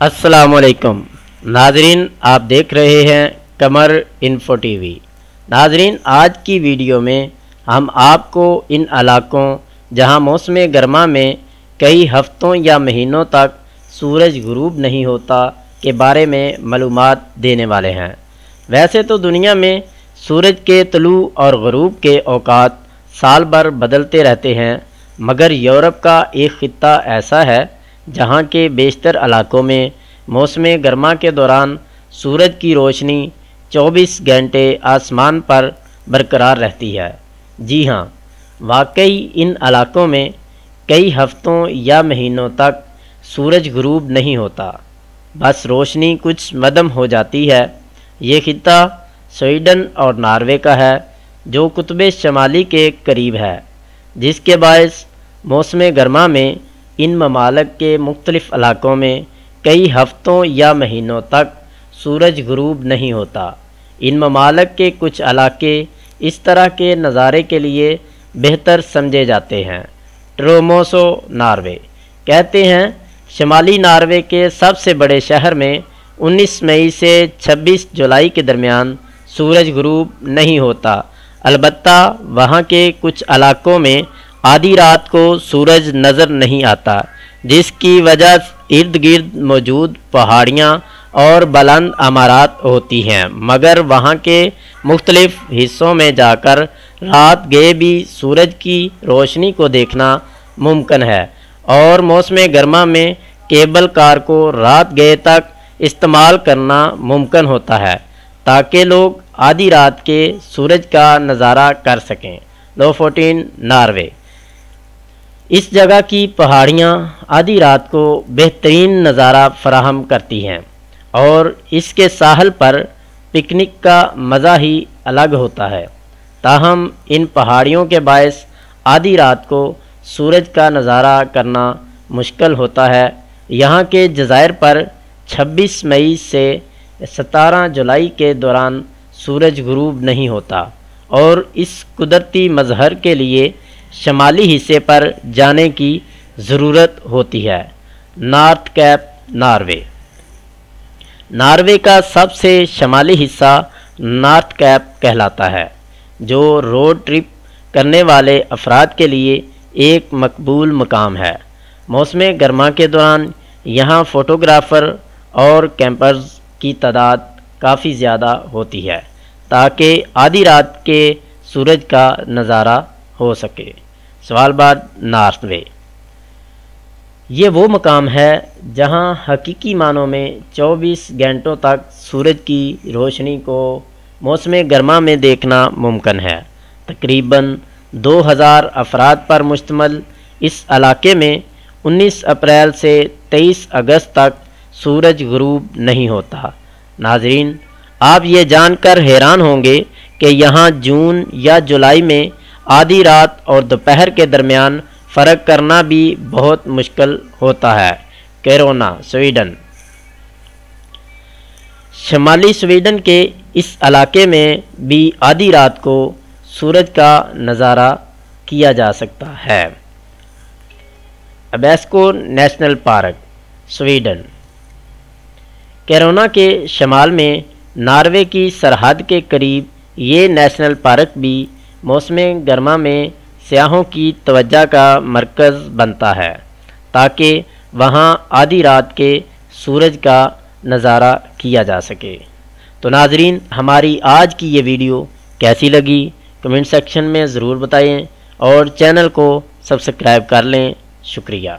अस्सलामुअलैकुम नाजरीन, आप देख रहे हैं कमर इन्फो टीवी। नाजरीन, आज की वीडियो में हम आपको इन इलाकों जहां मौसम गर्मा में कई हफ्तों या महीनों तक सूरज गुरूब नहीं होता के बारे में मालूमात देने वाले हैं। वैसे तो दुनिया में सूरज के तुलू और गुरूब के औकात साल भर बदलते रहते हैं, मगर यूरोप का एक ख़ित्ता ऐसा है जहाँ के बेशतर इलाकों में मौसम गर्मा के दौरान सूरज की रोशनी 24 घंटे आसमान पर बरकरार रहती है। जी हाँ, वाकई इन इलाकों में कई हफ्तों या महीनों तक सूरज गुरूब नहीं होता, बस रोशनी कुछ मदम हो जाती है। ये खित्ता स्वीडन और नॉर्वे का है, जो कुतुब शमाली के करीब है, जिसके बायस मौसम गर्मा में इन ममालिक के मुख्तलिफ़ इलाकों में कई हफ्तों या महीनों तक सूरज गुरूब नहीं होता। इन ममालिक के कुछ इलाके इस तरह के नज़ारे के लिए बेहतर समझे जाते हैं। ट्रोमोसो नॉर्वे कहते हैं, शमाली नॉर्वे के सबसे बड़े शहर में 19 मई से 26 जुलाई के दरमियान सूरज गुरूब नहीं होता। अलबत्ता वहाँ के कुछ इलाकों में आधी रात को सूरज नज़र नहीं आता, जिसकी वजह इर्द गिर्द मौजूद पहाड़ियाँ और बुलंद इमारत होती हैं, मगर वहाँ के मुख्तलिफ़ हिस्सों में जाकर रात गए भी सूरज की रोशनी को देखना मुमकिन है। और मौसम गर्मा में केबल कार को रात गए तक इस्तेमाल करना मुमकिन होता है, ताकि लोग आधी रात के सूरज का नज़ारा कर सकें। लोफोटेन नॉर्वे इस जगह की पहाड़ियाँ आधी रात को बेहतरीन नज़ारा फराहम करती हैं और इसके साहल पर पिकनिक का मज़ा ही अलग होता है। ताहम इन पहाड़ियों के बायस आधी रात को सूरज का नज़ारा करना मुश्किल होता है। यहाँ के जज़ायर पर 26 मई से 17 जुलाई के दौरान सूरज गुरूब नहीं होता और इस कुदरती मज़हर के लिए शमाली हिस्से पर जाने की ज़रूरत होती है। नॉर्थ कैप नॉर्वे नॉर्वे का सबसे शमाली हिस्सा नॉर्थ कैप कहलाता है, जो रोड ट्रिप करने वाले अफराद के लिए एक मकबूल मकाम है। मौसम गर्मा के दौरान यहाँ फ़ोटोग्राफ़र और कैंपर्स की तादाद काफ़ी ज़्यादा होती है, ताकि आधी रात के सूरज का नज़ारा हो सके। स्वालबार्ड नॉर्वे ये वो मकाम है जहाँ हकीकी मानों में 24 घंटों तक सूरज की रोशनी को मौसम गर्मा में देखना मुमकिन है। तकरीबन 2000 अफराद पर मुश्तमिल इस इलाके में 19 अप्रैल से 23 अगस्त तक सूरज गुरूब नहीं होता। नाजरीन, आप ये जानकर हैरान होंगे कि यहाँ जून या जुलाई में आधी रात और दोपहर के दरमियान फ़र्क करना भी बहुत मुश्किल होता है। कैरोना स्वीडन शमाली स्वीडन के इस इलाके में भी आधी रात को सूरज का नज़ारा किया जा सकता है। अबेस्को नेशनल पार्क स्वीडन कैरोना के शमाल में नॉर्वे की सरहद के करीब ये नेशनल पार्क भी मौसम गर्मा में सयाहों की तवज्जो का मरकज़ बनता है, ताकि वहाँ आधी रात के सूरज का नज़ारा किया जा सके। तो नाजरीन, हमारी आज की ये वीडियो कैसी लगी कमेंट सेक्शन में ज़रूर बताएं और चैनल को सब्सक्राइब कर लें। शुक्रिया।